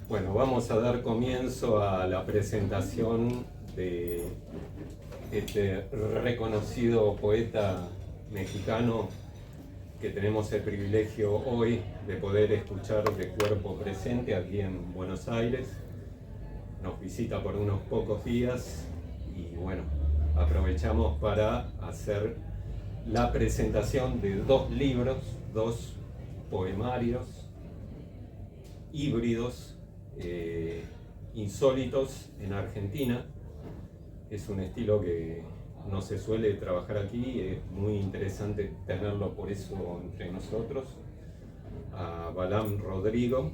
Bueno, vamos a dar comienzo a la presentación de este reconocido poeta mexicano que tenemos el privilegio hoy de poder escuchar de cuerpo presente aquí en Buenos Aires. Nos visita por unos pocos días y bueno, aprovechamos para hacer la presentación de dos libros, dos poemarios híbridos, insólitos en Argentina. Es un estilo que no se suele trabajar aquí, es muy interesante tenerlo por eso entre nosotros. A Balam Rodrigo,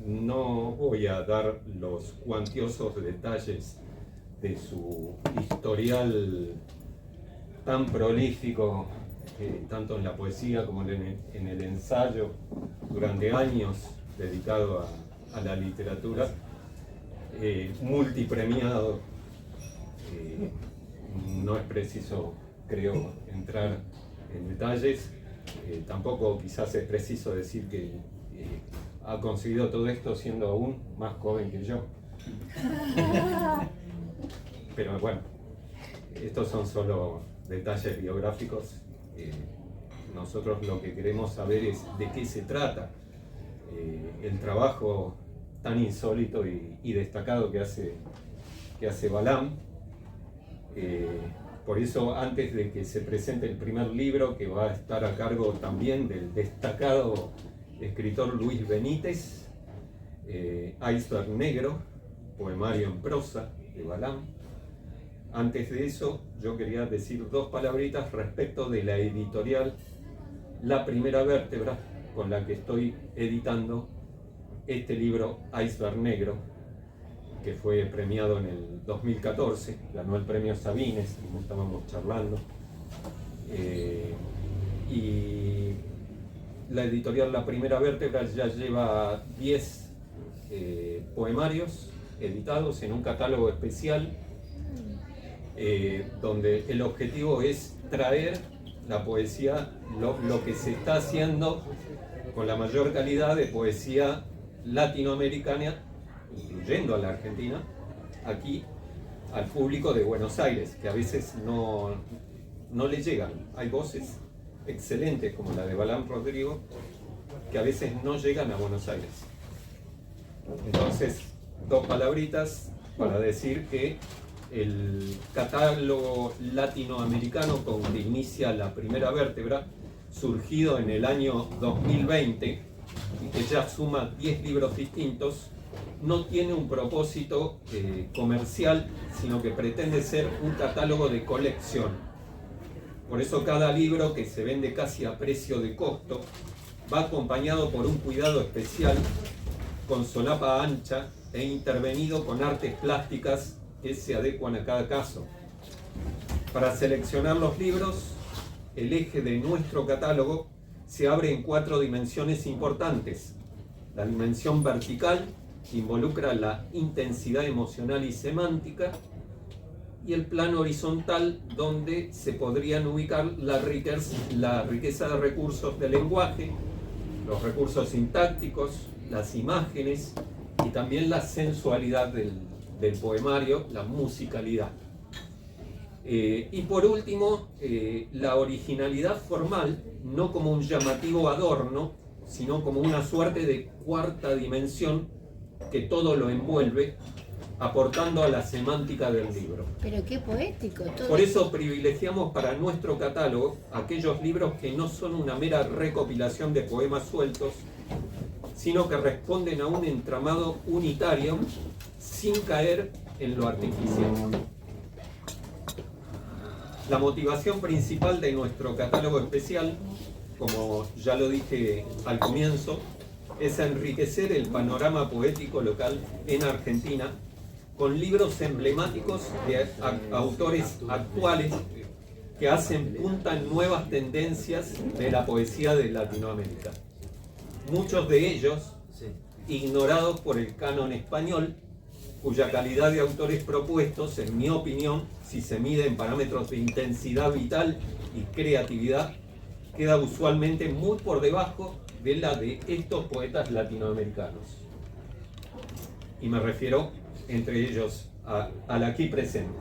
no voy a dar los cuantiosos detalles de su historial tan prolífico, tanto en la poesía como en el ensayo, durante años dedicado a la literatura, multipremiado. No es preciso, creo, entrar en detalles. Tampoco quizás es preciso decir que ha conseguido todo esto siendo aún más joven que yo. Pero bueno, estos son solo detalles biográficos. Nosotros lo que queremos saber es de qué se trata el trabajo tan insólito y destacado que hace Balam. Por eso, antes de que se presente el primer libro, que va a estar a cargo también del destacado escritor Luis Benítez, Iceberg Negro, poemario en prosa de Balam. Antes de eso, yo quería decir dos palabritas respecto de la editorial La Primera Vértebra, con la que estoy editando este libro Iceberg Negro, que fue premiado en el 2014, ganó el premio Sabines, como estábamos charlando. Y la editorial La Primera Vértebra ya lleva 10 poemarios editados en un catálogo especial, donde el objetivo es traer la poesía, lo que se está haciendo con la mayor calidad de poesía latinoamericana, incluyendo a la Argentina, aquí al público de Buenos Aires, que a veces no le llegan. Hay voces excelentes como la de Balam Rodrigo, que a veces no llegan a Buenos Aires. Entonces, dos palabritas para decir que el catálogo latinoamericano con que inicia La Primera Vértebra, surgido en el año 2020 y que ya suma 10 libros distintos, no tiene un propósito comercial, sino que pretende ser un catálogo de colección. Por eso cada libro, que se vende casi a precio de costo, va acompañado por un cuidado especial, con solapa ancha e intervenido con artes plásticas que se adecuan a cada caso. Para seleccionar los libros, el eje de nuestro catálogo se abre en 4 dimensiones importantes. La dimensión vertical, que involucra la intensidad emocional y semántica, y el plano horizontal, donde se podrían ubicar la riqueza de recursos del lenguaje, los recursos sintácticos, las imágenes y también la sensualidad del poemario, la musicalidad. Y por último, la originalidad formal, no como un llamativo adorno, sino como una suerte de cuarta dimensión que todo lo envuelve, aportando a la semántica del libro. Pero qué poético todo. Por eso privilegiamos para nuestro catálogo aquellos libros que no son una mera recopilación de poemas sueltos, sino que responden a un entramado unitario sin caer en lo artificial. La motivación principal de nuestro catálogo especial, como ya lo dije al comienzo, es enriquecer el panorama poético local en Argentina con libros emblemáticos de autores actuales que hacen punta en nuevas tendencias de la poesía de Latinoamérica. Muchos de ellos ignorados por el canon español, cuya calidad de autores propuestos, en mi opinión, si se mide en parámetros de intensidad vital y creatividad, queda usualmente muy por debajo de la de estos poetas latinoamericanos. Y me refiero, entre ellos, al aquí presente.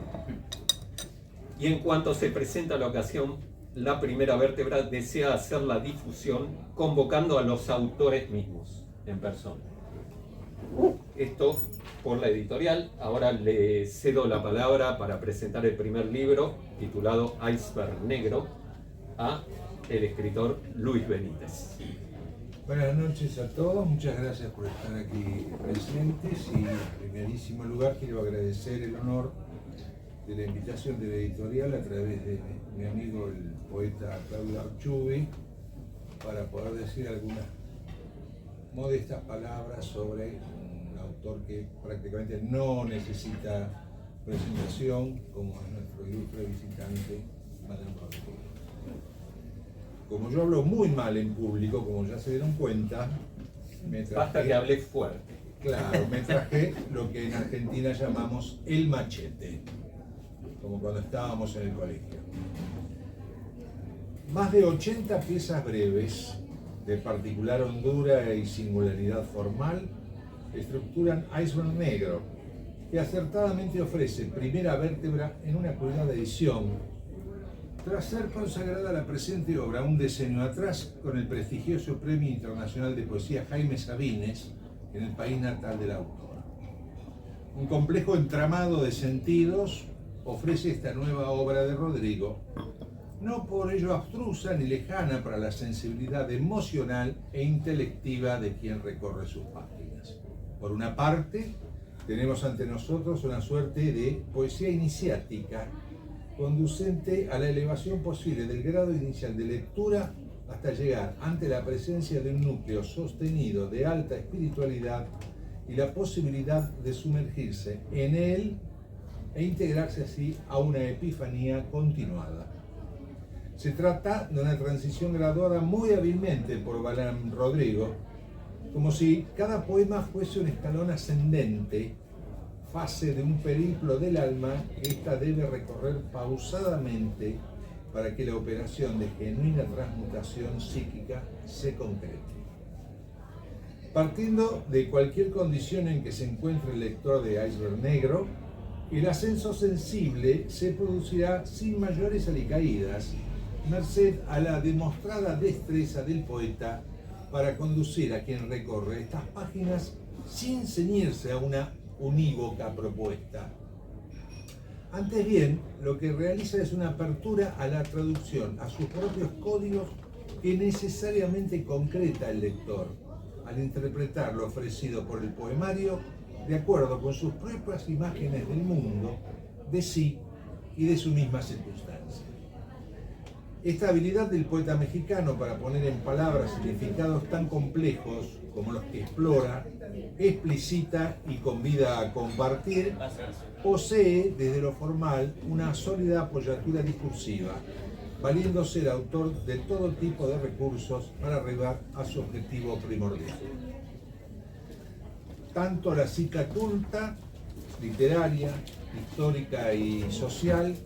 Y en cuanto se presenta la ocasión, la primera vértebra desea hacer la difusión convocando a los autores mismos en persona. Esto por la editorial. Ahora le cedo la palabra para presentar el primer libro, titulado Iceberg Negro, a el escritor Luis Benítez. Buenas noches a todos, muchas gracias por estar aquí presentes y en primerísimo lugar quiero agradecer el honor de la invitación de la editorial a través de mi amigo el poeta Claudio Archubi para poder decir algunas modestas palabras sobre un autor que prácticamente no necesita presentación, como es nuestro ilustre visitante Balán Rodríguez. Como yo hablo muy mal en público, como ya se dieron cuenta, Basta que hable fuerte. Claro, me traje lo que en Argentina llamamos el machete, como cuando estábamos en el colegio. Más de 80 piezas breves, de particular hondura y singularidad formal, estructuran Iceberg Negro, que acertadamente ofrece primera vértebra en una cuidada edición, tras ser consagrada la presente obra un decenio atrás con el prestigioso Premio Internacional de Poesía Jaime Sabines en el país natal del autor. Un complejo entramado de sentidos ofrece esta nueva obra de Rodrigo, no por ello abstrusa ni lejana para la sensibilidad emocional e intelectiva de quien recorre sus páginas. Por una parte, tenemos ante nosotros una suerte de poesía iniciática, conducente a la elevación posible del grado inicial de lectura hasta llegar ante la presencia de un núcleo sostenido de alta espiritualidad y la posibilidad de sumergirse en él e integrarse así a una epifanía continuada. Se trata de una transición graduada muy hábilmente por Balán Rodrigo, como si cada poema fuese un escalón ascendente, fase de un periplo del alma que ésta debe recorrer pausadamente para que la operación de genuina transmutación psíquica se concrete. Partiendo de cualquier condición en que se encuentre el lector de Iceberg Negro, el ascenso sensible se producirá sin mayores alicaídas, merced a la demostrada destreza del poeta para conducir a quien recorre estas páginas sin ceñirse a una unívoca propuesta. Antes bien, lo que realiza es una apertura a la traducción, a sus propios códigos que necesariamente concreta el lector, al interpretar lo ofrecido por el poemario de acuerdo con sus propias imágenes del mundo, de sí y de su misma circunstancia. Esta habilidad del poeta mexicano para poner en palabras significados tan complejos como los que explora, explicita y convida a compartir, posee desde lo formal una sólida apoyatura discursiva, valiéndose el autor de todo tipo de recursos para arribar a su objetivo primordial. Tanto la psica culta, literaria, histórica y social,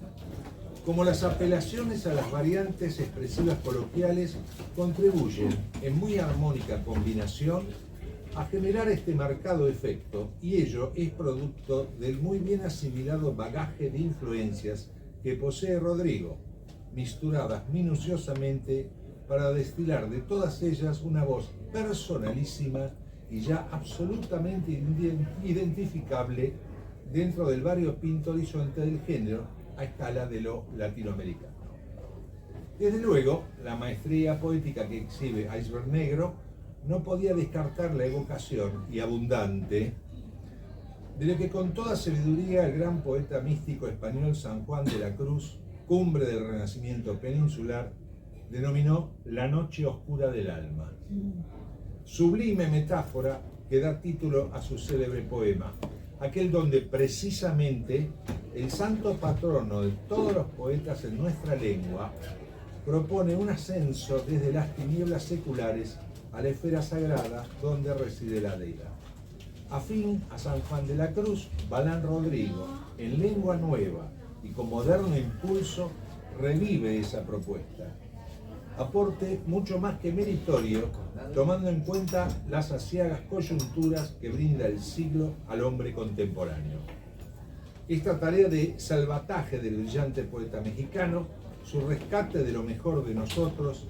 como las apelaciones a las variantes expresivas coloquiales contribuyen en muy armónica combinación a generar este marcado efecto, y ello es producto del muy bien asimilado bagaje de influencias que posee Rodrigo, misturadas minuciosamente para destilar de todas ellas una voz personalísima y ya absolutamente identificable dentro del variopinto horizonte del género a escala de lo latinoamericano. Desde luego, la maestría poética que exhibe Iceberg Negro no podía descartar la evocación, y abundante, de lo que con toda sabiduría el gran poeta místico español San Juan de la Cruz, cumbre del Renacimiento peninsular, denominó la noche oscura del alma. Sublime metáfora que da título a su célebre poema, aquel donde precisamente el santo patrono de todos los poetas en nuestra lengua propone un ascenso desde las tinieblas seculares a la esfera sagrada donde reside la deidad. Afín a San Juan de la Cruz, Balán Rodrigo, en lengua nueva y con moderno impulso, revive esa propuesta. aporte mucho más que meritorio, tomando en cuenta las aciagas coyunturas que brinda el siglo al hombre contemporáneo. Esta tarea de salvataje del brillante poeta mexicano, su rescate de lo mejor de nosotros,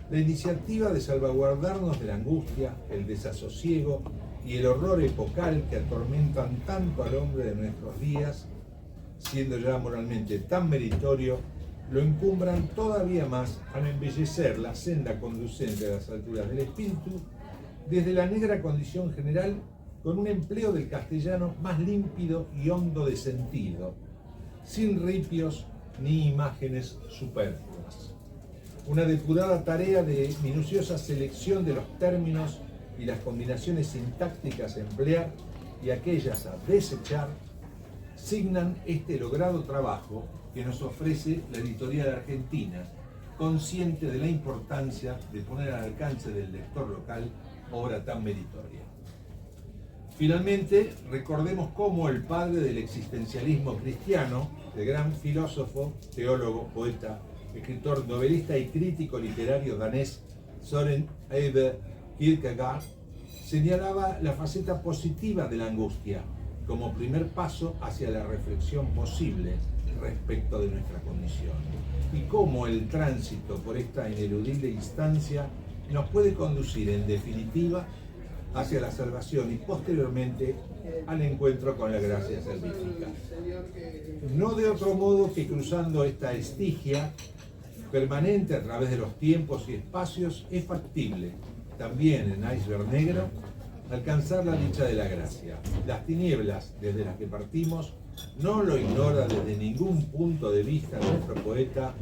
la iniciativa de salvaguardarnos de la angustia, el desasosiego y el horror epocal que atormentan tanto al hombre de nuestros días, siendo ya moralmente tan meritorio, lo encumbran todavía más al embellecer la senda conducente a las alturas del espíritu, desde la negra condición general, con un empleo del castellano más límpido y hondo de sentido, sin ripios ni imágenes superfluas. Una depurada tarea de minuciosa selección de los términos y las combinaciones sintácticas a emplear y aquellas a desechar, signan este logrado trabajo que nos ofrece la editorial argentina, consciente de la importancia de poner al alcance del lector local obra tan meritoria. Finalmente, recordemos cómo el padre del existencialismo cristiano, el gran filósofo, teólogo, poeta, escritor, novelista y crítico literario danés Søren Eibe Kierkegaard, señalaba la faceta positiva de la angustia como primer paso hacia la reflexión posible respecto de nuestra condición, y cómo el tránsito por esta ineludible instancia nos puede conducir en definitiva hacia la salvación y posteriormente al encuentro con la gracia salvífica. No de otro modo que cruzando esta estigia permanente a través de los tiempos y espacios es factible, también en iceberg negro, alcanzar la dicha de la gracia. Las tinieblas desde las que partimos, no lo ignora desde ningún punto de vista nuestro poeta,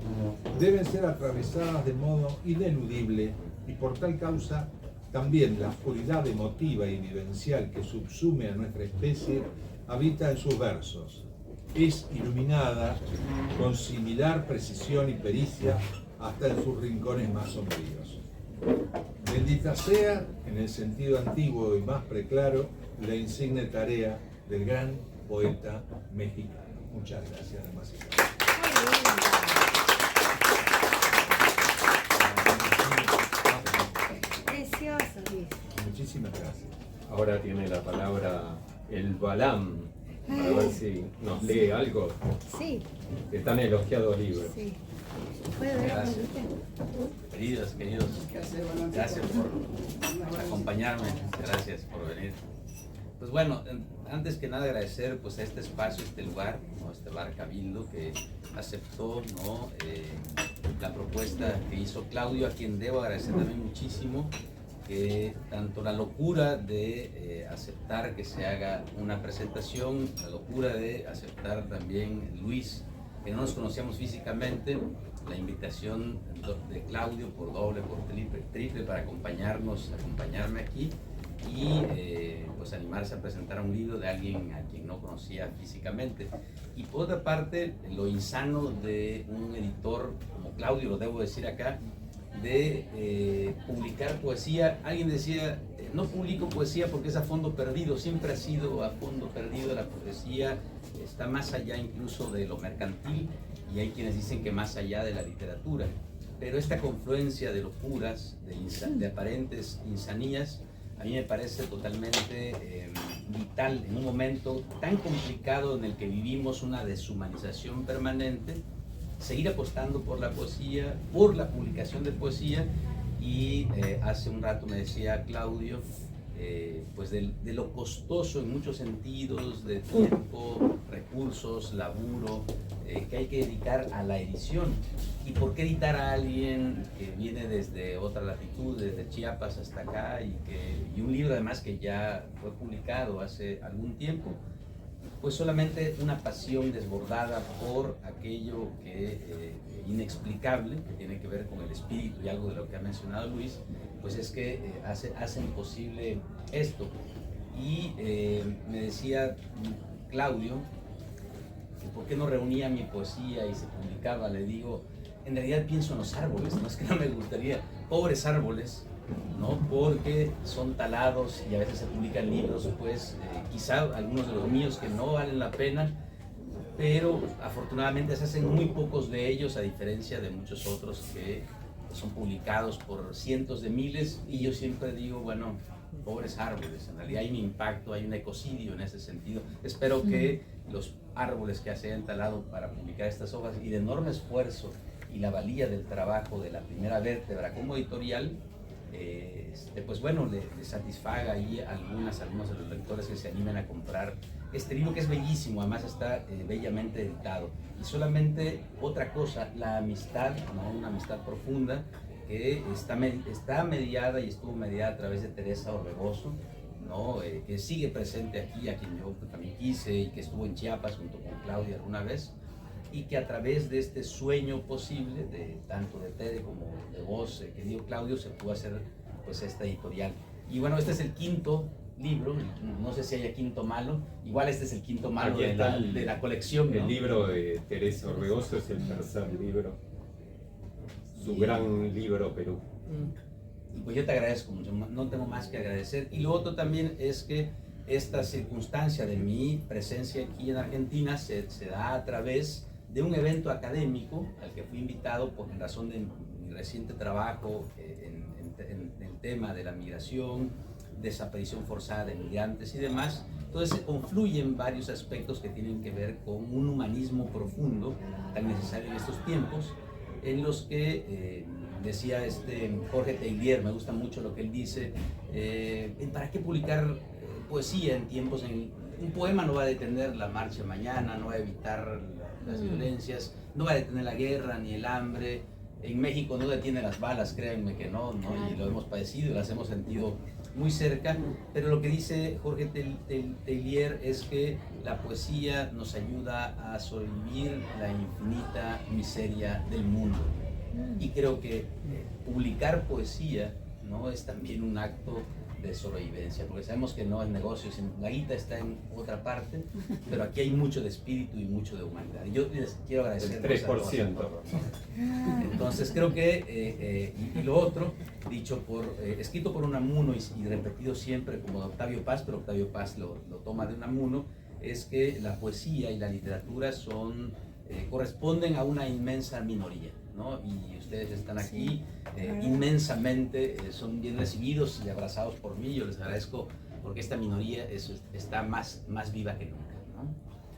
deben ser atravesadas de modo ineludible y por tal causa también la oscuridad emotiva y vivencial que subsume a nuestra especie habita en sus versos. Es iluminada con similar precisión y pericia hasta en sus rincones más sombríos. Bendita sea, en el sentido antiguo y más preclaro, la insigne tarea del gran poeta mexicano. Muchas gracias, damas y caballeros. Precioso, Luis. Muchísimas gracias. Ahora tiene la palabra el Balam, para ver si nos lee algo Sí, de tan elogiado libro. sí. ¿Puedo ver? Gracias. Queridos, gracias por acompañarme, gracias por venir. Pues bueno, antes que nada agradecer pues a este espacio, este lugar, ¿no? Este bar Cabildo que aceptó, ¿no? La propuesta que hizo Claudio, a quien debo agradecer también muchísimo, que tanto la locura de aceptar que se haga una presentación, la locura de aceptar también Luis, que no nos conocíamos físicamente, la invitación de Claudio por doble, por triple para acompañarme aquí y pues animarse a presentar un libro de alguien a quien no conocía físicamente. Y por otra parte, lo insano de un editor como Claudio, lo debo decir acá, de publicar poesía. Alguien decía, no publico poesía porque es a fondo perdido, siempre ha sido a fondo perdido. La poesía está más allá incluso de lo mercantil y hay quienes dicen que más allá de la literatura, pero esta confluencia de locuras, de aparentes insanías, a mí me parece totalmente vital en un momento tan complicado en el que vivimos una deshumanización permanente, seguir apostando por la poesía, por la publicación de poesía. Y hace un rato me decía Claudio, pues de lo costoso en muchos sentidos, de tiempo, recursos, laburo, que hay que dedicar a la edición. ¿Y por qué editar a alguien que viene desde otra latitud, desde Chiapas hasta acá, y un libro además que ya fue publicado hace algún tiempo? Pues solamente una pasión desbordada por aquello que inexplicable, que tiene que ver con el espíritu y algo de lo que ha mencionado Luis, pues es que hacen posible esto. Y me decía Claudio, ¿por qué no reunía mi poesía y se publicaba? Le digo, en realidad pienso en los árboles, no es que no me gustaría, pobres árboles, ¿no? Porque son talados y a veces se publican libros, pues quizá algunos de los míos que no valen la pena, pero afortunadamente se hacen muy pocos de ellos, a diferencia de muchos otros que son publicados por cientos de miles, y yo siempre digo, bueno, pobres árboles, en realidad hay un impacto, hay un ecocidio en ese sentido. Espero que los árboles que se hayan talado para publicar estas hojas y de enorme esfuerzo y la valía del trabajo de la Primera Vértebra como editorial, pues bueno, le satisfaga ahí a algunos de los lectores que se animen a comprar este libro, que es bellísimo, además está bellamente editado. Y solamente otra cosa, la amistad, ¿no? Una amistad profunda que está mediada y estuvo mediada a través de Teresa Orbegoso, ¿no? Que sigue presente aquí, a quien yo también quise, y que estuvo en Chiapas junto con Claudia alguna vez, y que a través de este sueño posible, tanto de Tere como de vos, que dio Claudio, se pudo hacer pues esta editorial. Y bueno, este es el quinto libro, no sé si haya quinto malo, igual este es el quinto malo de la colección, ¿no? El libro de Teresa Orbegoso es el tercer libro, su gran libro Perú. Y pues yo te agradezco mucho, no tengo más que agradecer. Y lo otro también es que esta circunstancia de mi presencia aquí en Argentina se da a través de un evento académico al que fui invitado por razón de mi reciente trabajo en el tema de la migración, desaparición forzada de migrantes y demás. Entonces se confluyen varios aspectos que tienen que ver con un humanismo profundo tan necesario en estos tiempos, en los que decía Jorge Teillier, me gusta mucho lo que él dice, ¿para qué publicar poesía en tiempos en un poema no va a detener la marcha mañana, no va a evitar las violencias, no va a detener la guerra ni el hambre? En México no detiene las balas, créanme que no, y lo hemos padecido y las hemos sentido muy cerca, pero lo que dice Jorge Teillier es que la poesía nos ayuda a sobrevivir la infinita miseria del mundo. Y creo que publicar poesía, ¿no?, es también un acto de sobrevivencia, porque sabemos que no es negocio, la guita está en otra parte, pero aquí hay mucho de espíritu y mucho de humanidad. Y yo les quiero agradecer. El 3%. Entonces creo que, y lo otro, escrito por Unamuno y repetido siempre como de Octavio Paz, pero Octavio Paz lo toma de Unamuno, es que la poesía y la literatura corresponden a una inmensa minoría, ¿no? Y ustedes están aquí inmensamente, son bien recibidos y abrazados por mí. Yo les agradezco porque esta minoría está más viva que nunca, ¿no?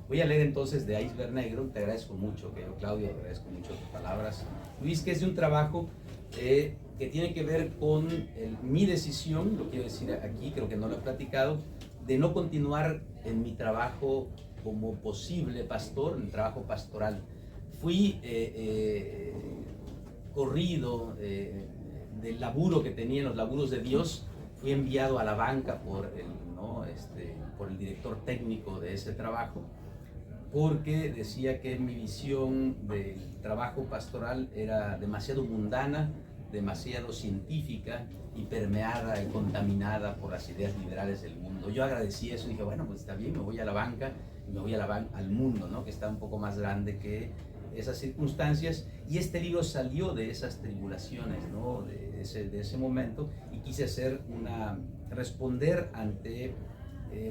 Voy a leer entonces de Iceberg Negro. Te agradezco mucho, Claudio, te agradezco mucho tus palabras, Luis, que es de un trabajo que tiene que ver con mi decisión, lo quiero decir aquí, creo que no lo he platicado, de no continuar en mi trabajo como posible pastor, en el trabajo pastoral. Fui corrido del laburo que tenía, en los laburos de Dios, fui enviado a la banca por el director técnico de ese trabajo, porque decía que mi visión del trabajo pastoral era demasiado mundana, demasiado científica y permeada y contaminada por las ideas liberales del mundo. Yo agradecí eso y dije, bueno, pues está bien, me voy a la banca, y me voy al mundo, ¿no?, que está un poco más grande que esas circunstancias. Y este libro salió de esas tribulaciones, ¿no?, de ese momento, y quise responder ante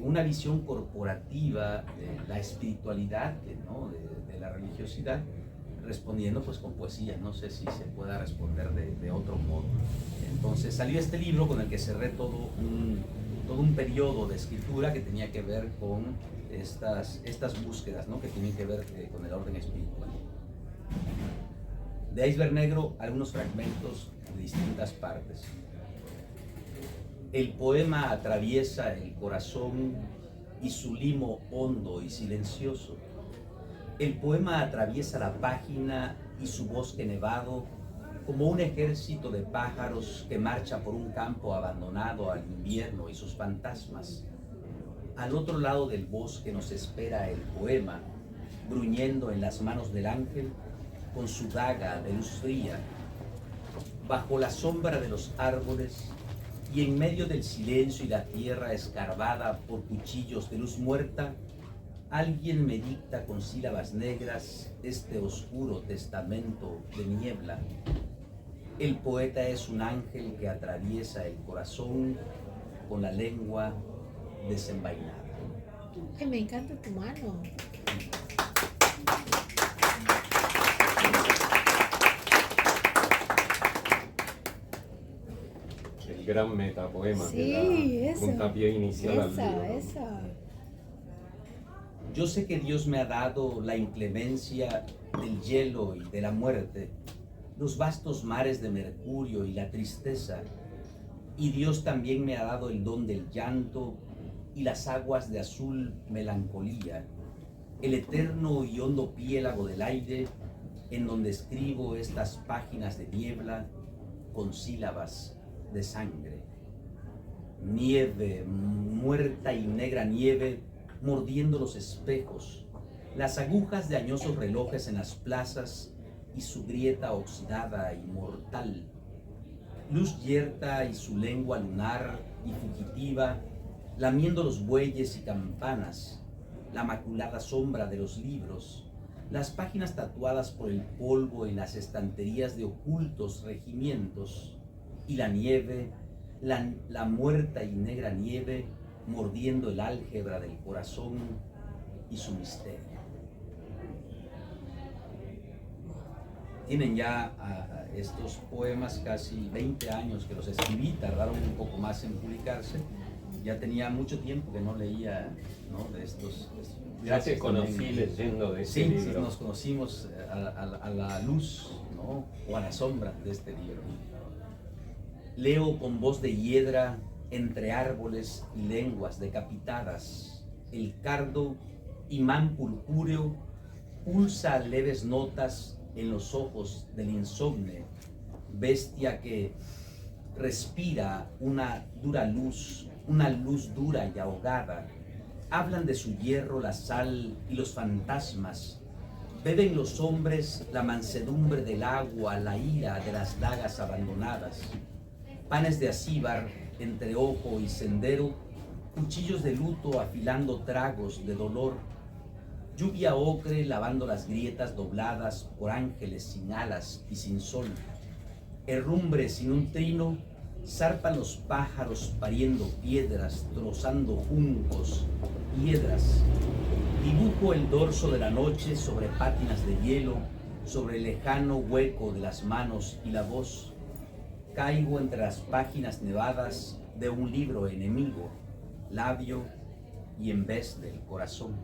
una visión corporativa de la espiritualidad, ¿no?, de la religiosidad, respondiendo pues con poesía. No sé si se pueda responder de otro modo. Entonces salió este libro con el que cerré todo un periodo de escritura que tenía que ver con estas búsquedas, ¿no?, que tienen que ver con el orden espiritual. De Iceberg Negro, algunos fragmentos de distintas partes. El poema atraviesa el corazón y su limo hondo y silencioso. El poema atraviesa la página y su bosque nevado como un ejército de pájaros que marcha por un campo abandonado al invierno y sus fantasmas. Al otro lado del bosque nos espera el poema, gruñendo en las manos del ángel con su daga de luz fría. Bajo la sombra de los árboles y en medio del silencio y la tierra escarbada por cuchillos de luz muerta, alguien me dicta con sílabas negras este oscuro testamento de niebla. El poeta es un ángel que atraviesa el corazón con la lengua desenvainada. Ay, me encanta tu mano. gran metapoema Sí, que da eso. puntapié inicial al libro. Eso. Yo sé que Dios me ha dado la inclemencia del hielo y de la muerte, los vastos mares de mercurio y la tristeza, y Dios también me ha dado el don del llanto y las aguas de azul melancolía, el eterno y hondo piélago del aire, en donde escribo estas páginas de niebla con sílabas de sangre. Nieve, muerta y negra nieve, mordiendo los espejos, las agujas de añosos relojes en las plazas y su grieta oxidada y mortal. Luz yerta y su lengua lunar y fugitiva, lamiendo los bueyes y campanas, la maculada sombra de los libros, las páginas tatuadas por el polvo en las estanterías de ocultos regimientos, y la nieve, la muerta y negra nieve, mordiendo el álgebra del corazón y su misterio. Tienen ya estos poemas casi 20 años que los escribí, tardaron un poco más en publicarse. Ya tenía mucho tiempo que no leía, ¿no?, de estos. Ya te conocí también. leyendo de este Sí, libro. sí, nos conocimos a la luz, ¿no?, o a la sombra de este libro. Leo con voz de hiedra entre árboles y lenguas decapitadas. El cardo, imán purpúreo, pulsa leves notas en los ojos del insomne, bestia que respira una luz dura y ahogada. Hablan de su hierro la sal y los fantasmas. Beben los hombres la mansedumbre del agua, la ira de las dagas abandonadas. Panes de acíbar entre ojo y sendero, cuchillos de luto afilando tragos de dolor. Lluvia ocre lavando las grietas dobladas por ángeles sin alas y sin sol. Herrumbre sin un trino, zarpan los pájaros pariendo piedras, trozando juncos, hiedras. Dibujo el dorso de la noche sobre pátinas de hielo, sobre el lejano hueco de las manos y la voz. Caigo entre las páginas nevadas de un libro enemigo, labio y en vez del corazón.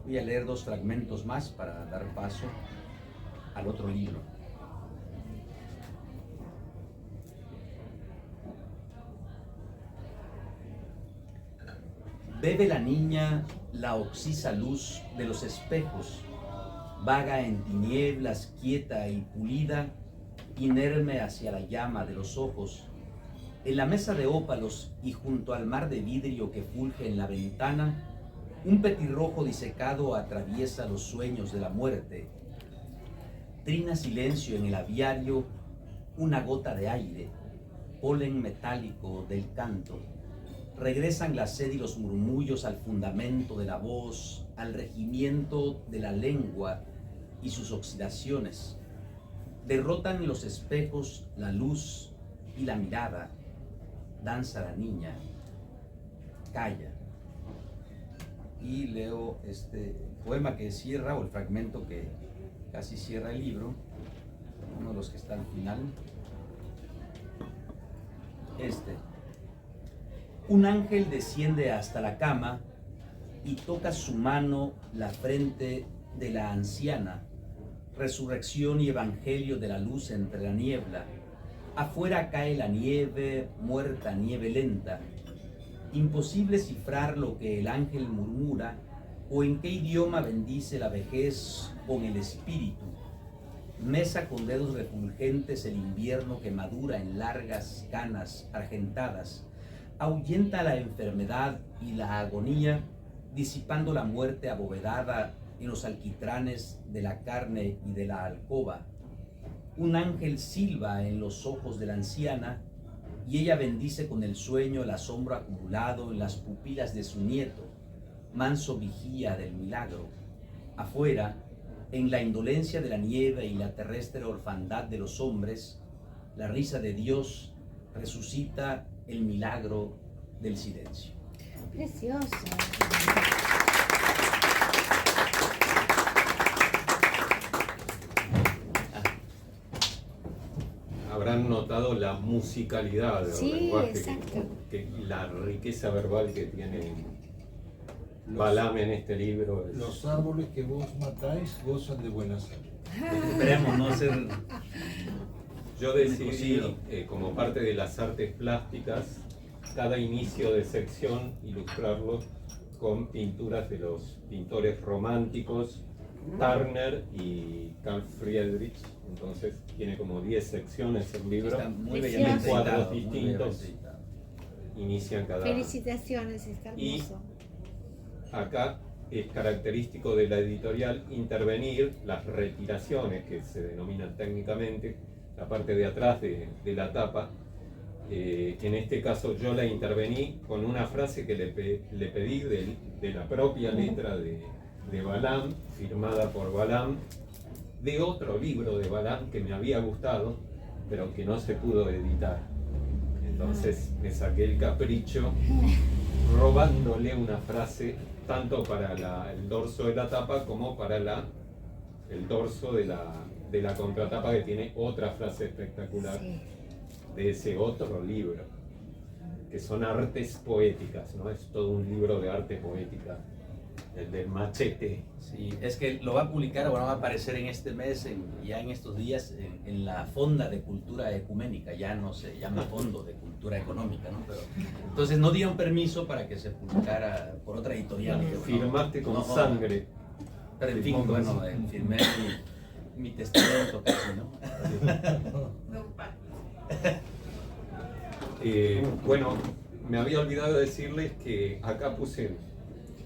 Voy a leer 2 fragmentos más para dar paso al otro libro. Bebe la niña la oxisa luz de los espejos, vaga en tinieblas, quieta y pulida, inerme hacia la llama de los ojos. En la mesa de ópalos y junto al mar de vidrio que fulge en la ventana, un petirrojo disecado atraviesa los sueños de la muerte. Trina silencio en el aviario una gota de aire, polen metálico del canto. Regresan la sed y los murmullos al fundamento de la voz, al regimiento de la lengua y sus oxidaciones. Derrotan los espejos la luz y la mirada. Danza la niña, calla. Y leo este poema que cierra, o el fragmento que casi cierra el libro, uno de los que está al final. Un ángel desciende hasta la cama y toca su mano la frente de la anciana. Resurrección y evangelio de la luz entre la niebla. Afuera cae la nieve, muerta nieve lenta. Imposible cifrar lo que el ángel murmura o en qué idioma bendice la vejez con el espíritu. Mesa con dedos refulgentes el invierno que madura en largas canas argentadas. Ahuyenta la enfermedad y la agonía, disipando la muerte abovedada en los alquitranes de la carne y de la alcoba. Un ángel silba en los ojos de la anciana y ella bendice con el sueño el asombro acumulado en las pupilas de su nieto, manso vigía del milagro. Afuera, en la indolencia de la nieve y la terrestre orfandad de los hombres, la risa de Dios resucita el milagro del silencio. Precioso. habrán notado la musicalidad del Sí, lenguaje, exacto. la riqueza verbal que tiene Balaam en este libro. Los árboles que vos matáis gozan de buena salud. Esperemos no ser. Yo decidí, Cocido. como parte de las artes plásticas, cada inicio de sección ilustrarlo con pinturas de los pintores románticos Turner y Carl Friedrich. Entonces tiene como 10 secciones el libro. Está muy Precioso. bellamente Cuadros editado, muy distintos. bellamente editado. Inician cada... Felicitaciones, está Y- hermoso. Acá es característico de la editorial intervenir las retiraciones, que se denominan técnicamente, la parte de atrás de la tapa. En este caso yo la intervení con una frase que le pedí de la propia letra de Balaam, firmada por Balaam, de otro libro de Balaam que me había gustado, pero que no se pudo editar. Entonces me saqué el capricho robándole una frase tanto para el dorso de la tapa como para el dorso de la contratapa, que tiene otra frase espectacular Sí. de ese otro libro, que son artes poéticas, ¿no? Es todo un libro de arte poética, el del Machete. Sí, es que lo va a publicar, bueno, va a aparecer en este mes, ya en estos días, en la Fonda de Cultura Ecuménica, ya no se llama Fondo de Cultura Económica, ¿no? Pero, entonces no dieron permiso para que se publicara por otra editorial. que, bueno, Firmaste con no, sangre. Pero en fin, bueno, firmé mi testamento casi, ¿no? Bueno, me había olvidado decirles que acá puse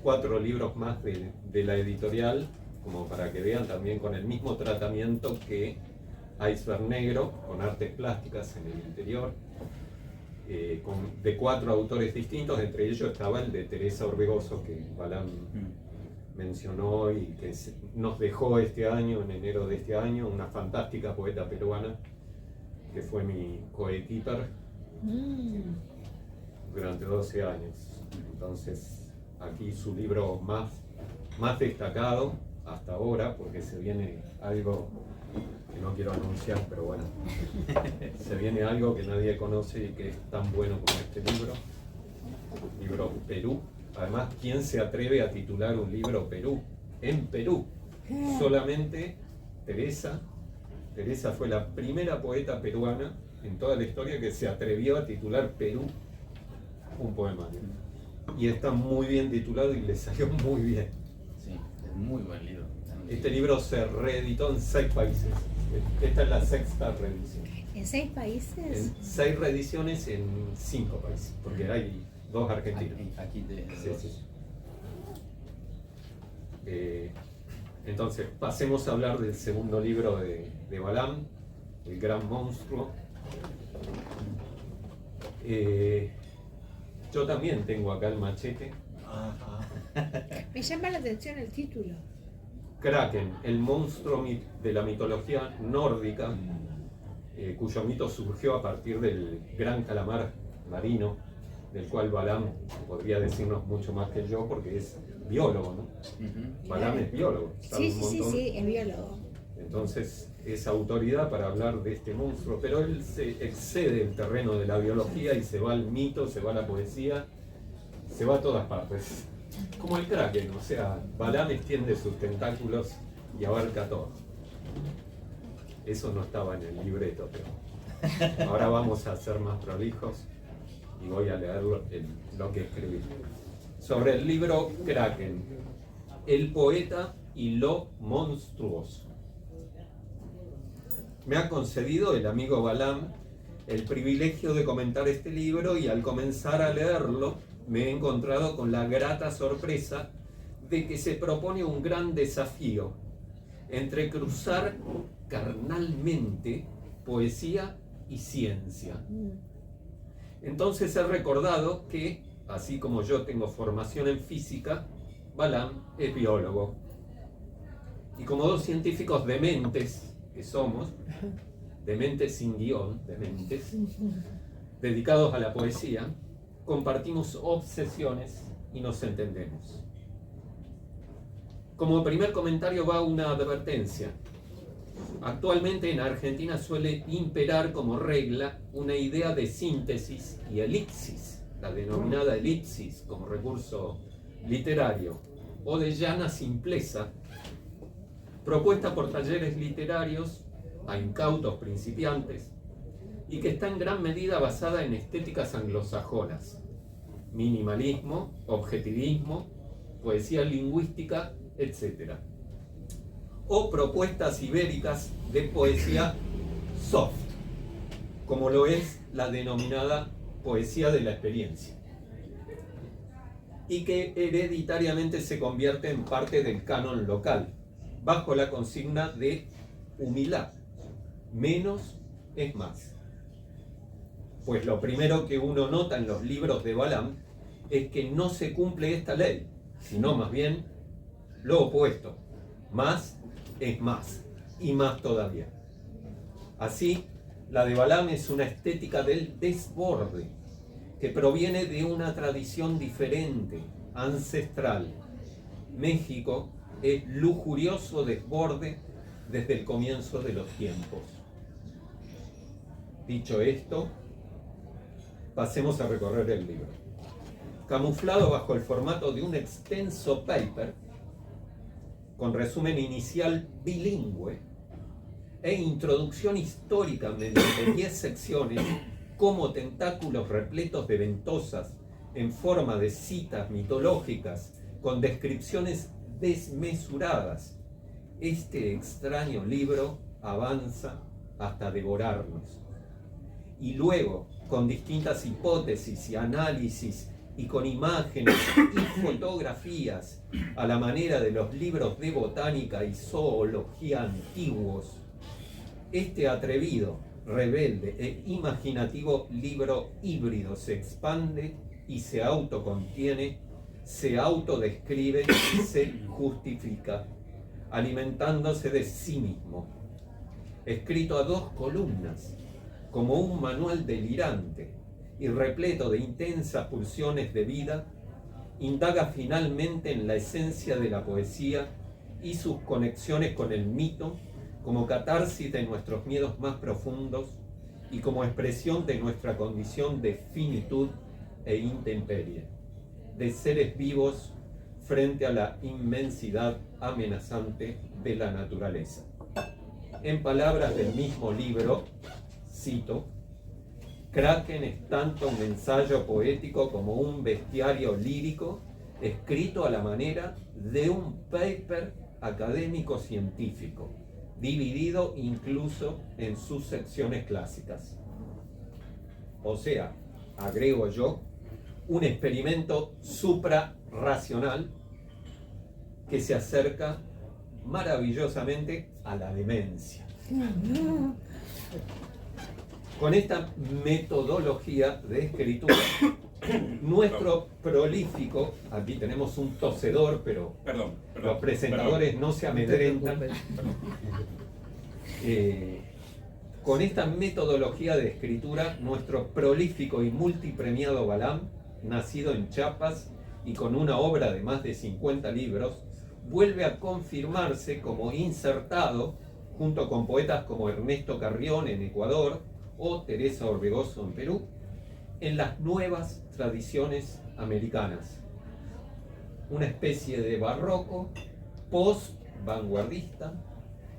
4 libros más de la editorial, como para que vean también con el mismo tratamiento que Iceberg Negro, con artes plásticas en el interior, de 4 autores distintos. Entre ellos estaba el de Teresa Orbegoso, que Balaam mencionó y que nos dejó este año, en enero de este año, una fantástica poeta peruana que fue mi coequiper durante 12 años. Entonces, aquí su libro más destacado hasta ahora, porque se viene algo que no quiero anunciar, pero bueno, se viene algo que nadie conoce y que es tan bueno como este libro Perú. Además, ¿quién se atreve a titular un libro Perú? En Perú. Solamente Teresa fue la primera poeta peruana en toda la historia que se atrevió a titular Perú un poemario. Y está muy bien titulado y le salió muy bien. Sí, es muy buen libro. Este libro se reeditó en 6 países. Esta es la 6ª reedición. ¿En 6 países? En 6 reediciones en 5 países, porque hay 2 argentinos. Aquí de Sí, sí. Entonces, pasemos a hablar del segundo libro de Balaam, El Gran Monstruo. Yo también tengo acá el machete. Me llama la atención el título. Kraken, el monstruo de la mitología nórdica, cuyo mito surgió a partir del gran calamar marino, del cual Balaam podría decirnos mucho más que yo, porque es biólogo, ¿no? Balaam es biólogo, sabe Sí, un sí, sí, montón. sí, es biólogo. Entonces es autoridad para hablar de este monstruo, pero él se excede el terreno de la biología y se va al mito, se va a la poesía, se va a todas partes. Como el Kraken, o sea, Balaam extiende sus tentáculos y abarca todo. Eso no estaba en el libreto, pero ahora vamos a ser más prolijos y voy a leer lo que escribí. Sobre el libro Kraken, el poeta y lo monstruoso. Me ha concedido el amigo Balaam el privilegio de comentar este libro, y al comenzar a leerlo me he encontrado con la grata sorpresa de que se propone un gran desafío entre cruzar carnalmente poesía y ciencia. Entonces he recordado que, así como yo tengo formación en física, Balaam es biólogo. Y como 2 científicos dementes que somos, dementes sin guión, dementes, dedicados a la poesía, compartimos obsesiones y nos entendemos. Como primer comentario va una advertencia. Actualmente en Argentina suele imperar como regla una idea de síntesis y elipsis, la denominada elipsis como recurso literario, o de llana simpleza, propuesta por talleres literarios a incautos principiantes y que está en gran medida basada en estéticas anglosajonas, minimalismo, objetivismo, poesía lingüística, etc. O propuestas ibéricas de poesía soft, como lo es la denominada poesía de la experiencia, y que hereditariamente se convierte en parte del canon local, bajo la consigna de humildad, menos es más. Pues lo primero que uno nota en los libros de Balam es que no se cumple esta ley, sino más bien lo opuesto, más es más, y más todavía. Así, la de Balam es una estética del desborde, que proviene de una tradición diferente, ancestral. México es lujurioso desborde desde el comienzo de los tiempos. Dicho esto, pasemos a recorrer el libro. Camuflado bajo el formato de un extenso paper, con resumen inicial bilingüe e introducción histórica mediante 10 secciones como tentáculos repletos de ventosas en forma de citas mitológicas con descripciones desmesuradas, este extraño libro avanza hasta devorarnos. Y luego, con distintas hipótesis y análisis y con imágenes y fotografías a la manera de los libros de botánica y zoología antiguos, este atrevido, rebelde e imaginativo libro híbrido se expande y se autocontiene, se autodescribe y se justifica, alimentándose de sí mismo. Escrito a 2 columnas, como un manual delirante y repleto de intensas pulsiones de vida, indaga finalmente en la esencia de la poesía y sus conexiones con el mito como catarsis de nuestros miedos más profundos y como expresión de nuestra condición de finitud e intemperie, de seres vivos frente a la inmensidad amenazante de la naturaleza. En palabras del mismo libro, cito: Kraken es tanto un ensayo poético como un bestiario lírico escrito a la manera de un paper académico científico, dividido incluso en sus secciones clásicas. O sea, agrego yo, un experimento suprarracional que se acerca maravillosamente a la demencia. Con esta metodología de escritura, nuestro prolífico, aquí tenemos un tosedor, pero los presentadores no se amedrentan. Con esta metodología de escritura, nuestro prolífico y multipremiado Balam, nacido en Chiapas y con una obra de más de 50 libros, vuelve a confirmarse como insertado, junto con poetas como Ernesto Carrión en Ecuador o Teresa Orbegoso en Perú, en las nuevas tradiciones americanas. Una especie de barroco post-vanguardista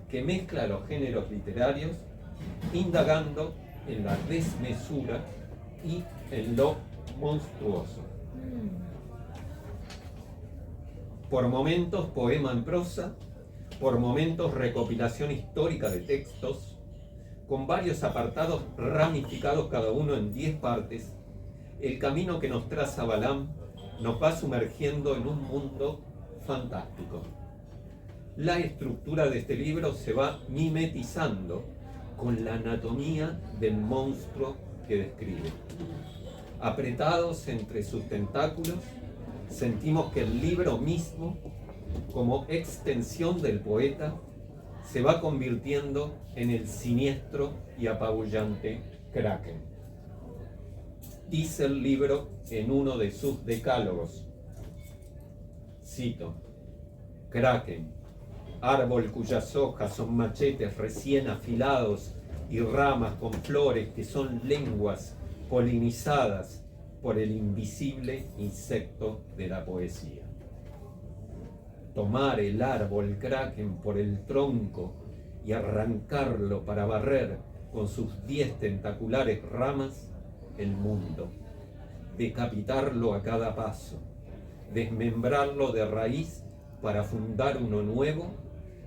que mezcla los géneros literarios, indagando en la desmesura y en lo monstruoso. Por momentos poema en prosa, por momentos recopilación histórica de textos, con varios apartados ramificados cada uno en 10 partes, el camino que nos traza Balam nos va sumergiendo en un mundo fantástico. La estructura de este libro se va mimetizando con la anatomía del monstruo que describe. Apretados entre sus tentáculos, sentimos que el libro mismo, como extensión del poeta, se va convirtiendo en el siniestro y apabullante Kraken. Dice el libro en uno de sus decálogos, cito: Kraken, árbol cuyas hojas son machetes recién afilados y ramas con flores que son lenguas polinizadas por el invisible insecto de la poesía. Tomar el árbol kraken por el tronco y arrancarlo para barrer con sus 10 tentaculares ramas el mundo, decapitarlo a cada paso, desmembrarlo de raíz para fundar uno nuevo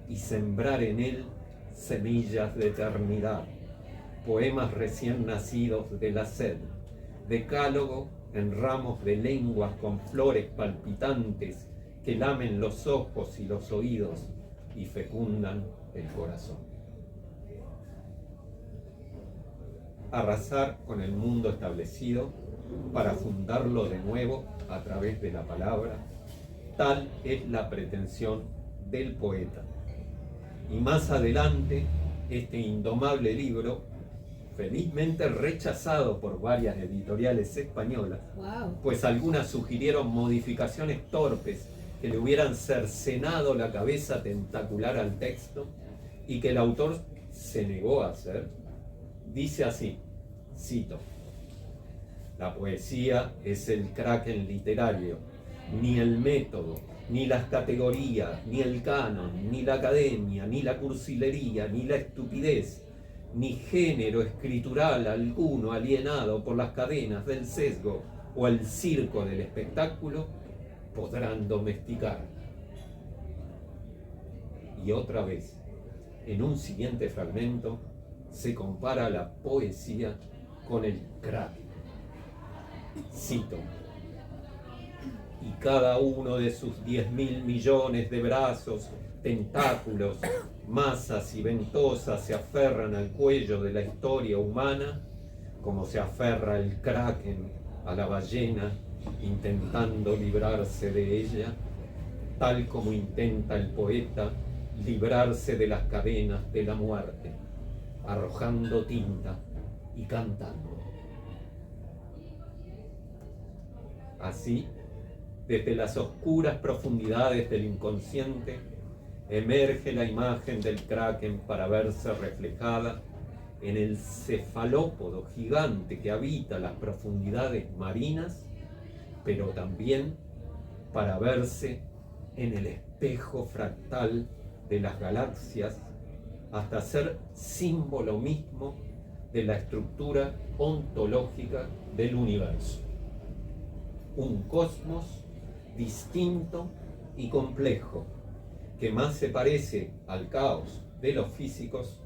y sembrar en él semillas de eternidad, poemas recién nacidos de la sed, decálogo en ramos de lenguas con flores palpitantes que lamen los ojos y los oídos y fecundan el corazón. Arrasar con el mundo establecido para fundarlo de nuevo a través de la palabra, tal es la pretensión del poeta. Y más adelante, este indomable libro, felizmente rechazado por varias editoriales españolas, Wow. pues algunas sugirieron modificaciones torpes que le hubieran cercenado la cabeza tentacular al texto y que el autor se negó a hacer, dice así, cito: la poesía es el kraken literario, ni el método, ni las categorías, ni el canon, ni la academia, ni la cursilería, ni la estupidez, ni género escritural alguno alienado por las cadenas del sesgo o el circo del espectáculo podrán domesticar. Y otra vez, en un siguiente fragmento, se compara la poesía con el kraken. Cito: y cada uno de sus 10.000 millones de brazos, tentáculos, masas y ventosas se aferran al cuello de la historia humana, como se aferra el kraken a la ballena, intentando librarse de ella, tal como intenta el poeta librarse de las cadenas de la muerte, arrojando tinta y cantando. Así, desde las oscuras profundidades del inconsciente, emerge la imagen del kraken para verse reflejada en el cefalópodo gigante que habita las profundidades marinas, pero también para verse en el espejo fractal de las galaxias, hasta ser símbolo mismo de la estructura ontológica del universo. Un cosmos distinto y complejo, que más se parece al caos de los físicos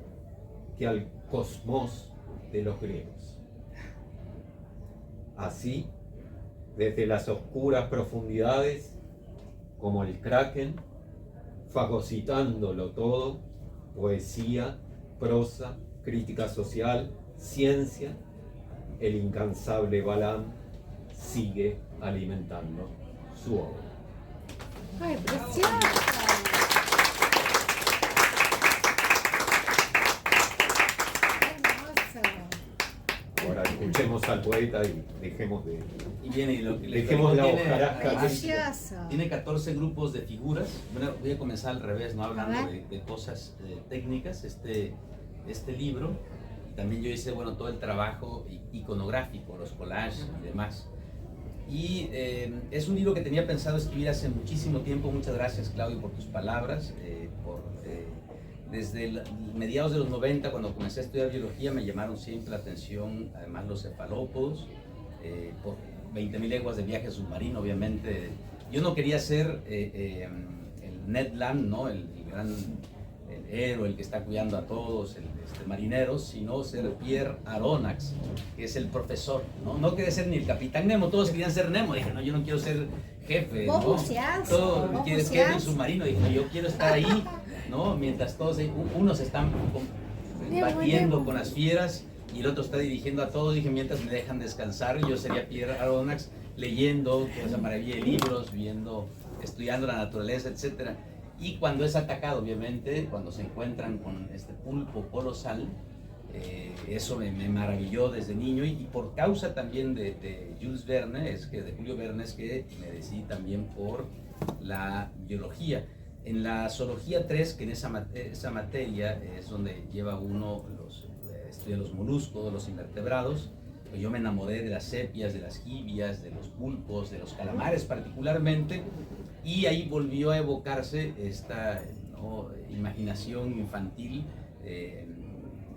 que al cosmos de los griegos. Así, desde las oscuras profundidades, como el kraken, fagocitándolo todo, poesía, prosa, crítica social, ciencia, el incansable Balaam sigue alimentando su obra. ¡Ay, preciosa! Ahora escuchemos al poeta y dejemos de... Y viene y lo que Dejemos la tiene- hojarasca. Preciosa. Tiene 14 grupos de figuras. Bueno, voy a comenzar al revés, no hablando A ver. de cosas técnicas. Este libro, también yo hice todo el trabajo iconográfico, los collages y demás. Y es un libro que tenía pensado escribir hace muchísimo tiempo. Muchas gracias, Claudio, por tus palabras. Desde mediados de los 90, cuando comencé a estudiar biología, me llamaron siempre la atención, además, los cefalópodos. Por 20.000 leguas de viaje submarino, obviamente. Yo no quería ser el Ned Land, ¿no? el gran héroe, el que está cuidando a todos, el marinero, sino ser Pierre Aronnax, que es el profesor. No quería ser ni el capitán Nemo, todos querían ser Nemo. Dije, no, yo no quiero ser jefe. Vos ¿no? buceás, Todo, vos quieres buceás. jefe submarino. Dije, no, yo quiero estar ahí, ¿no? Mientras todos, unos están batiendo con las fieras y el otro está dirigiendo a todos. Dije, mientras me dejan descansar, yo sería Pierre Aronnax, leyendo toda esa maravilla de libros, estudiando la naturaleza, etcétera. Y cuando es atacado, obviamente, cuando se encuentran con este pulpo colosal, eso me maravilló desde niño, y por causa también de Jules Verne, de Julio Verne, es que me decidí también por la biología. En la zoología 3, que en esa materia es donde lleva uno estudia los moluscos, los invertebrados, pues yo me enamoré de las sepias, de las jibias, de los pulpos, de los calamares particularmente, y ahí volvió a evocarse esta imaginación infantil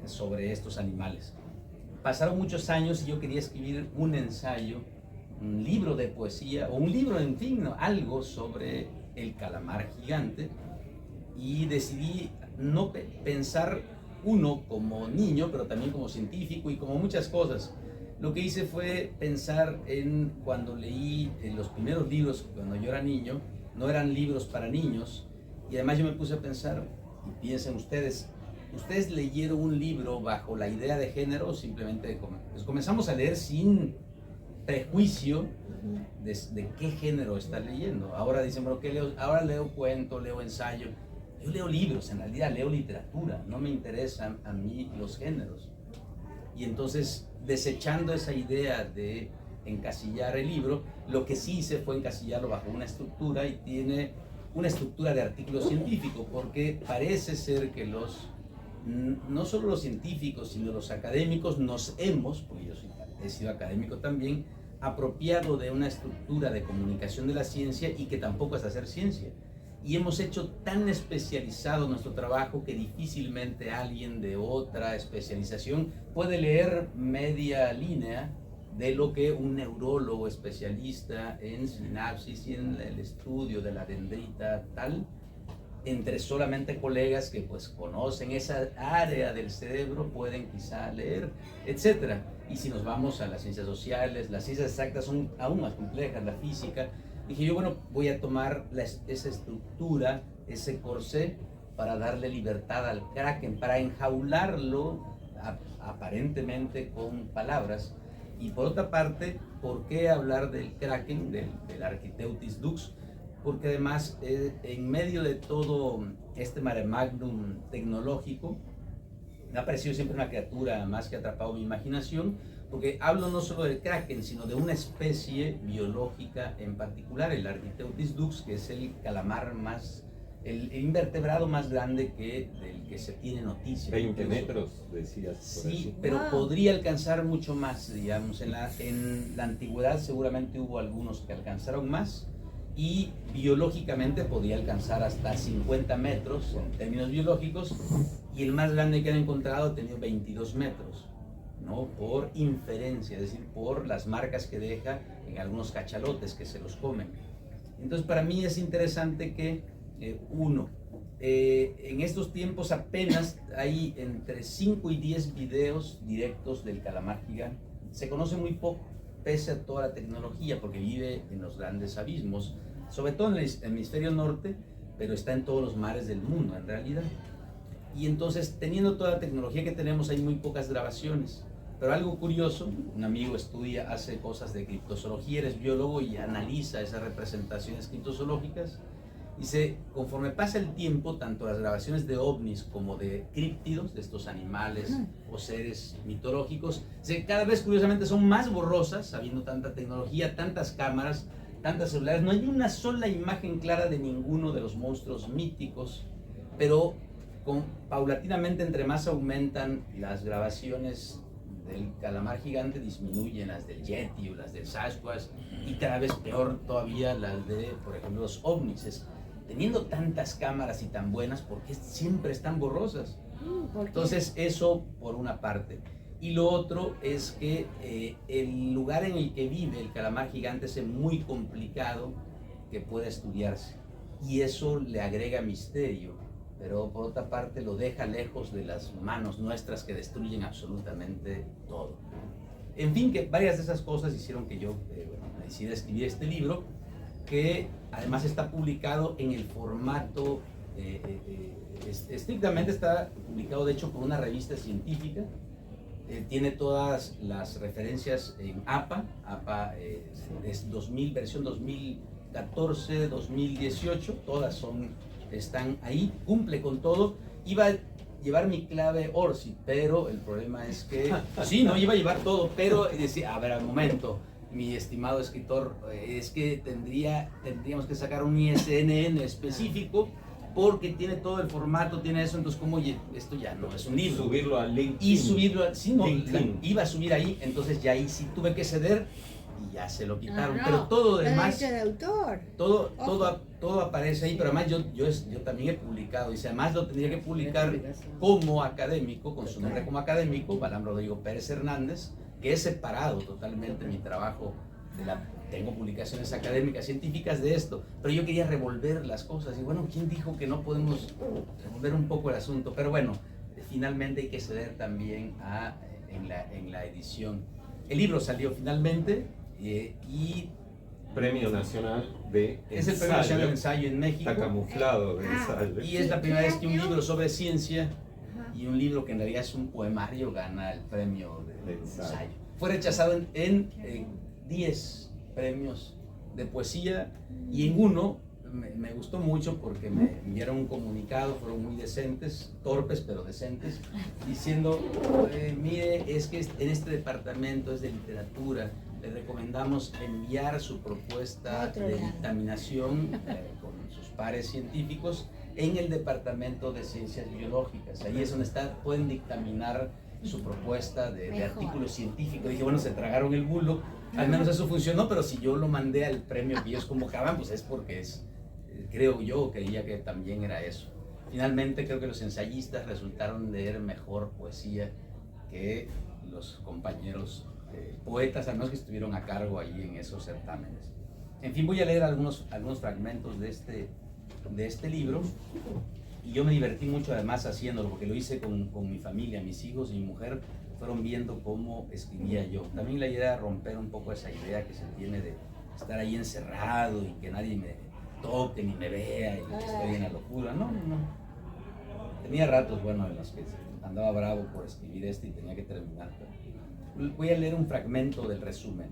sobre estos animales. Pasaron muchos años y yo quería escribir un ensayo, un libro de poesía, o un libro, en fin, algo sobre el calamar gigante, y decidí no pensar uno como niño, pero también como científico y como muchas cosas. Lo que hice fue pensar en cuando leí los primeros libros, cuando yo era niño, no eran libros para niños, y además yo me puse a pensar, y piensen ustedes leyeron un libro bajo la idea de género, o simplemente pues comenzamos a leer sin prejuicio de qué género está leyendo. Ahora dicen, bueno, ¿qué leo? Ahora leo cuento, leo ensayo. Yo leo libros, en realidad leo literatura, no me interesan a mí los géneros. Y entonces, desechando esa idea de encasillar el libro, lo que sí hice fue encasillarlo bajo una estructura, y tiene una estructura de artículo científico, porque parece ser que no solo los científicos, sino los académicos nos hemos, porque yo he sido académico también, apropiado de una estructura de comunicación de la ciencia y que tampoco es hacer ciencia. Y hemos hecho tan especializado nuestro trabajo que difícilmente alguien de otra especialización puede leer media línea de lo que un neurólogo especialista en sinapsis y en el estudio de la dendrita tal, entre solamente colegas que pues conocen esa área del cerebro pueden quizá leer, etc. Y si nos vamos a las ciencias sociales, las ciencias exactas son aún más complejas, la física. Dije yo, bueno, voy a tomar esa estructura, ese corsé, para darle libertad al kraken, para enjaularlo aparentemente con palabras. Y por otra parte, ¿por qué hablar del kraken, del Architeuthis dux? Porque además, en medio de todo este mare magnum tecnológico, me ha parecido siempre una criatura más que ha atrapado mi imaginación, porque hablo no solo del kraken, sino de una especie biológica en particular, el Architeuthis dux, que es el calamar el invertebrado más grande del que se tiene noticia. 20 metros, decías. Por sí, así. pero podría alcanzar mucho más, digamos. En la antigüedad seguramente hubo algunos que alcanzaron más, y biológicamente podía alcanzar hasta 50 metros en términos biológicos, y el más grande que han encontrado ha tenido 22 metros, ¿no? Por inferencia, es decir, por las marcas que deja en algunos cachalotes que se los comen. Entonces, para mí es interesante que, en estos tiempos apenas hay entre 5 y 10 videos directos del calamar gigante. Se conoce muy poco, pese a toda la tecnología, porque vive en los grandes abismos, sobre todo en el hemisferio norte, pero está en todos los mares del mundo en realidad. Y entonces, teniendo toda la tecnología que tenemos, hay muy pocas grabaciones. Pero algo curioso, un amigo hace cosas de criptozoología, eres biólogo y analiza esas representaciones criptozoológicas. Dice, conforme pasa el tiempo, tanto las grabaciones de ovnis como de críptidos, de estos animales o seres mitológicos, cada vez curiosamente son más borrosas, habiendo tanta tecnología, tantas cámaras, tantas celulares. No hay una sola imagen clara de ninguno de los monstruos míticos, pero paulatinamente, entre más aumentan las grabaciones del calamar gigante, disminuyen las del Yeti o las del Sasquatch, y cada vez peor todavía las de, por ejemplo, los ovnis. Teniendo tantas cámaras y tan buenas, ¿por qué siempre están borrosas? Entonces, eso por una parte. Y lo otro es que el lugar en el que vive el calamar gigante es muy complicado que pueda estudiarse, y eso le agrega misterio, pero por otra parte lo deja lejos de las manos nuestras que destruyen absolutamente todo. En fin, que varias de esas cosas hicieron que yo me decidiera escribir este libro, que además está publicado en el formato, estrictamente está publicado de hecho por una revista científica. Tiene todas las referencias en APA es versión 2014, 2018, todas están ahí, cumple con todo. Iba a llevar mi clave ORCID, pero el problema es que, sí, no iba a llevar todo, pero decía, a ver, al momento, mi estimado escritor, es que tendríamos que sacar un ISNN específico, porque tiene todo el formato, tiene eso, entonces como esto ya no es un libro. Subirlo a LinkedIn. Y subirlo, sí, no, LinkedIn. iba a subir ahí, entonces ya ahí sí tuve que ceder y ya se lo quitaron. No, Pero todo lo demás, derecho de autor. todo aparece ahí, pero además yo también he publicado, y si además lo tendría que publicar como académico, con su nombre como académico, Balam Rodrigo Pérez Hernández, que es separado totalmente mi trabajo. Tengo publicaciones académicas, científicas de esto, pero yo quería revolver las cosas, y bueno, ¿quién dijo que no podemos revolver un poco el asunto? Pero bueno, finalmente hay que ceder también en la edición. El libro salió finalmente y Premio Nacional de es el Premio Nacional de Ensayo en México. Está camuflado de ensayo. Y es la primera vez que un ¿Qué año? libro sobre ciencia Ajá. y un libro que en realidad es un poemario gana el premio de De ensayo. ensayo. Fue rechazado en 10 premios de poesía y en uno me gustó mucho porque me enviaron un comunicado, fueron muy decentes, torpes pero decentes, diciendo, mire, es que en este departamento es de literatura, le recomendamos enviar su propuesta de dictaminación con sus pares científicos en el departamento de ciencias biológicas. Ahí es donde pueden dictaminar su propuesta de artículo científico. Dije, bueno, se tragaron el bulo, al menos eso funcionó, pero si yo lo mandé al premio que ellos convocaban, pues es porque creía que también era eso. Finalmente creo que los ensayistas resultaron leer mejor poesía que los compañeros poetas, al menos que estuvieron a cargo ahí en esos certámenes. En fin, voy a leer algunos fragmentos de este libro. Y yo me divertí mucho además haciéndolo, porque lo hice con mi familia, mis hijos y mi mujer fueron viendo cómo escribía yo. También la idea era romper un poco esa idea que se tiene de estar ahí encerrado y que nadie me toque ni me vea y que estoy en la locura. No. Tenía ratos, bueno, en los que andaba bravo por escribir esto y tenía que terminar. Pero voy a leer un fragmento del resumen.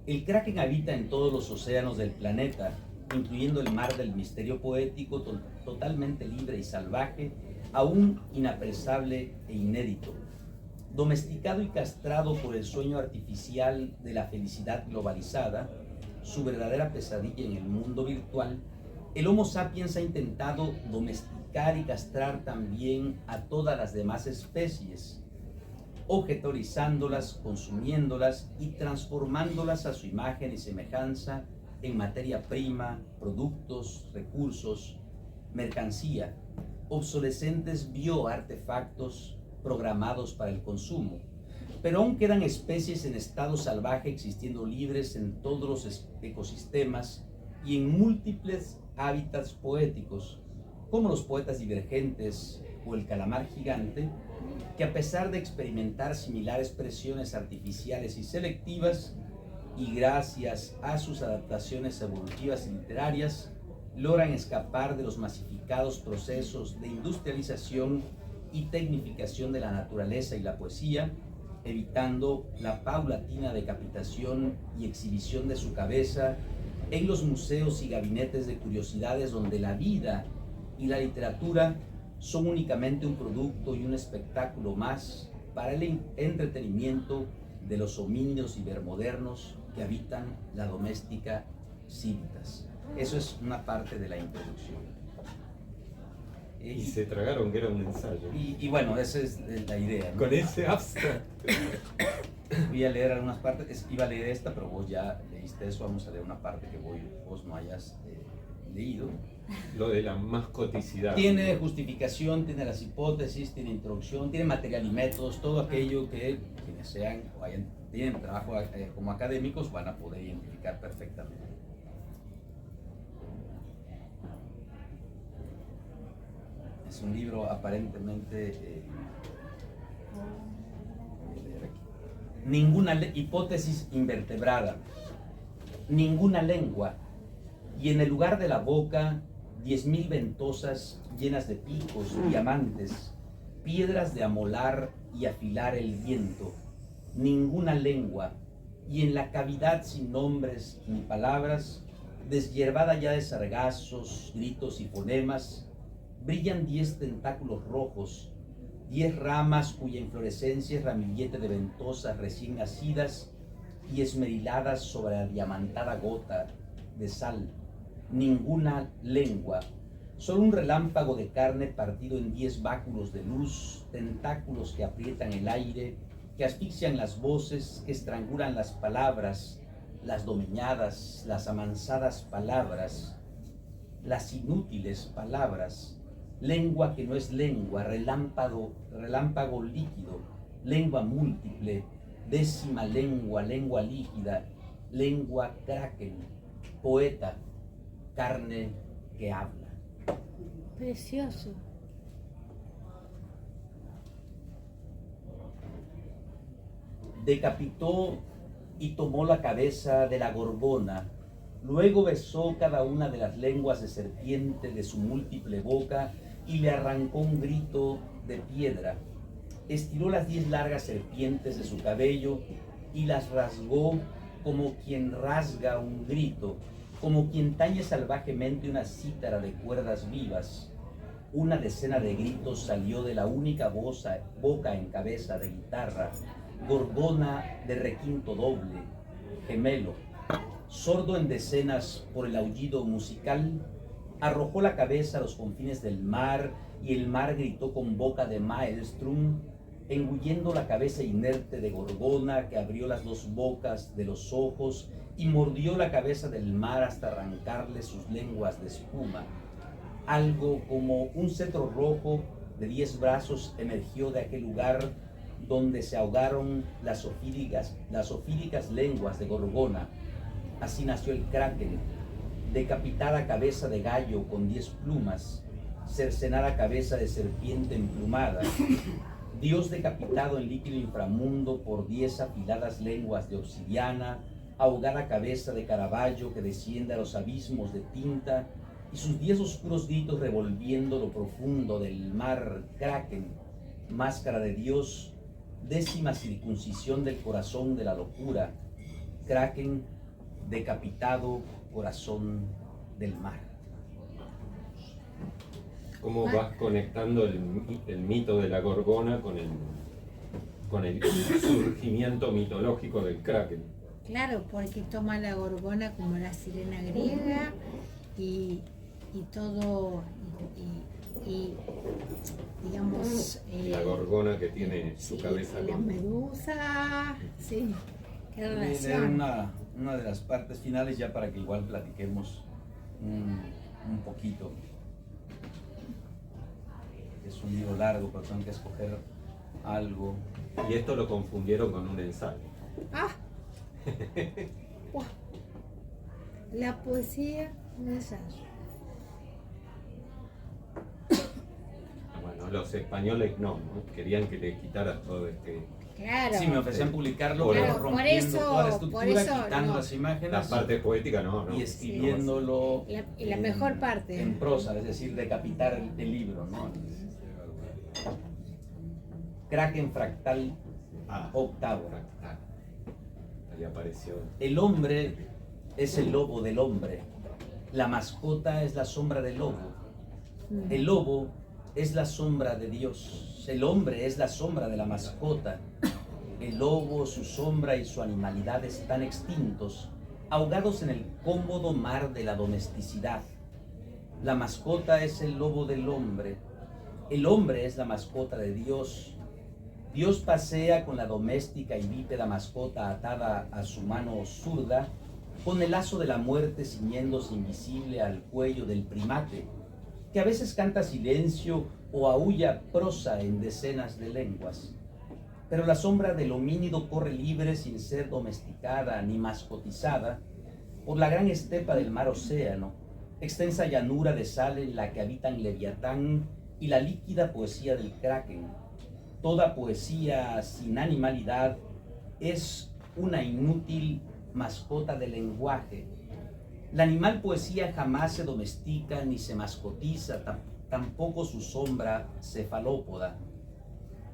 El Kraken habita en todos los océanos del planeta, incluyendo el mar del misterio poético, totalmente libre y salvaje, aún inapresable e inédito. Domesticado y castrado por el sueño artificial de la felicidad globalizada, su verdadera pesadilla en el mundo virtual, el Homo sapiens ha intentado domesticar y castrar también a todas las demás especies, objetualizándolas, consumiéndolas y transformándolas a su imagen y semejanza en materia prima, productos, recursos, mercancía, obsolescentes bioartefactos programados para el consumo. Pero aún quedan especies en estado salvaje existiendo libres en todos los ecosistemas y en múltiples hábitats poéticos, como los poetas divergentes o el calamar gigante, que a pesar de experimentar similares presiones artificiales y selectivas, y gracias a sus adaptaciones evolutivas y literarias, logran escapar de los masificados procesos de industrialización y tecnificación de la naturaleza y la poesía, evitando la paulatina decapitación y exhibición de su cabeza en los museos y gabinetes de curiosidades donde la vida y la literatura son únicamente un producto y un espectáculo más para el entretenimiento de los homínidos hipermodernos que habitan la doméstica civitas. Eso es una parte de la introducción. Y se tragaron que era un ensayo. Y bueno, esa es la idea, ¿no? Con ese abstract. Voy a leer algunas partes, iba a leer esta, pero vos ya leíste eso, vamos a leer una parte que vos no hayas leído. Lo de la mascoticidad. Tiene justificación, tiene las hipótesis, tiene introducción, tiene material y métodos, todo aquello que quienes sean o tienen trabajo como académicos van a poder identificar perfectamente. Es un libro aparentemente ninguna hipótesis invertebrada, ninguna lengua, y en el lugar de la boca 10.000 ventosas llenas de picos, diamantes, piedras de amolar y afilar el viento, ninguna lengua, y en la cavidad sin nombres ni palabras, deshiervada ya de sargazos, gritos y fonemas, brillan 10 tentáculos rojos, 10 ramas cuya inflorescencia es ramillete de ventosas recién nacidas y esmeriladas sobre la diamantada gota de sal, ninguna lengua, solo un relámpago de carne partido en 10 báculos de luz, tentáculos que aprietan el aire, que asfixian las voces, que estrangulan las palabras, las domeñadas, las amansadas palabras, las inútiles palabras, lengua que no es lengua, relámpago líquido, lengua múltiple, décima lengua, lengua líquida, lengua kraken, poeta, carne que habla. Precioso. Decapitó y tomó la cabeza de la gorgona, luego besó cada una de las lenguas de serpiente de su múltiple boca y le arrancó un grito de piedra. Estiró las 10 largas serpientes de su cabello y las rasgó como quien rasga un grito, como quien talle salvajemente una cítara de cuerdas vivas. Una decena de gritos salió de la única boca en cabeza de guitarra, gorgona de requinto doble, gemelo. Sordo en decenas por el aullido musical, arrojó la cabeza a los confines del mar y el mar gritó con boca de maelstrom, engullendo la cabeza inerte de gorgona que abrió las 2 bocas de los ojos y mordió la cabeza del mar hasta arrancarle sus lenguas de espuma. Algo como un cetro rojo de 10 brazos emergió de aquel lugar donde se ahogaron las ofídicas lenguas de gorgona. Así nació el kraken, decapitada cabeza de gallo con 10 plumas, cercenada cabeza de serpiente emplumada, Dios decapitado en líquido inframundo por 10 afiladas lenguas de obsidiana, ahogada cabeza de Caravaggio que desciende a los abismos de tinta y sus 10 oscuros gritos revolviendo lo profundo del mar kraken, máscara de Dios, 10ª circuncisión del corazón de la locura, kraken decapitado, corazón del mar. ¿Cómo vas conectando el mito de la gorgona con el surgimiento mitológico del kraken? Claro, porque toma la gorgona como la sirena griega y todo, y digamos... La gorgona que tiene su cabeza la con... medusa, sí, qué Voy a leer relación. una de las partes finales ya para que igual platiquemos un poquito. Es un libro largo, pero tengo que escoger algo. Y esto lo confundieron con un ensayo. ¡Ah! Buah. La poesía, un ensayo. Bueno, los españoles no querían que le quitaras todo este... Claro. Sí, me ofrecían publicarlo, Por pero eso. rompiendo toda la Por estructura, eso, quitando no. las imágenes La parte poética no. y escribiéndolo La mejor parte. en prosa, es decir, decapitar el libro, ¿no? Kraken fractal octavo. Ahí apareció. El hombre es el lobo del hombre. La mascota es la sombra del lobo. El lobo es la sombra de Dios. El hombre es la sombra de la mascota. El lobo, su sombra y su animalidad están extintos, ahogados en el cómodo mar de la domesticidad. La mascota es el lobo del hombre. El hombre es la mascota de Dios. Dios pasea con la doméstica y bípeda mascota atada a su mano zurda, con el lazo de la muerte ciñéndose invisible al cuello del primate, que a veces canta silencio o aúlla prosa en decenas de lenguas. Pero la sombra del homínido corre libre sin ser domesticada ni mascotizada por la gran estepa del mar océano, extensa llanura de sal en la que habitan Leviatán y la líquida poesía del kraken. Toda poesía sin animalidad es una inútil mascota del lenguaje. La animal poesía jamás se domestica ni se mascotiza, tampoco su sombra cefalópoda.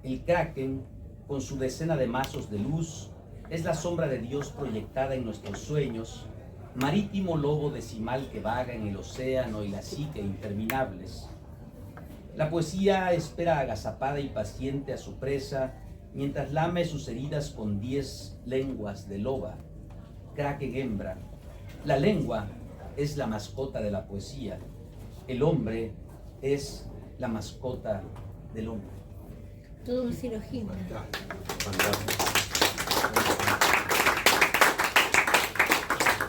El kraken, con su decena de mazos de luz, es la sombra de Dios proyectada en nuestros sueños, marítimo lobo decimal que vaga en el océano y la psique interminables. La poesía espera agazapada y paciente a su presa, mientras lame sus heridas con 10 lenguas de loba. Kraken hembra. La lengua es la mascota de la poesía. El hombre es la mascota del hombre. Todo un silogismo. Fantástico. Fantástico.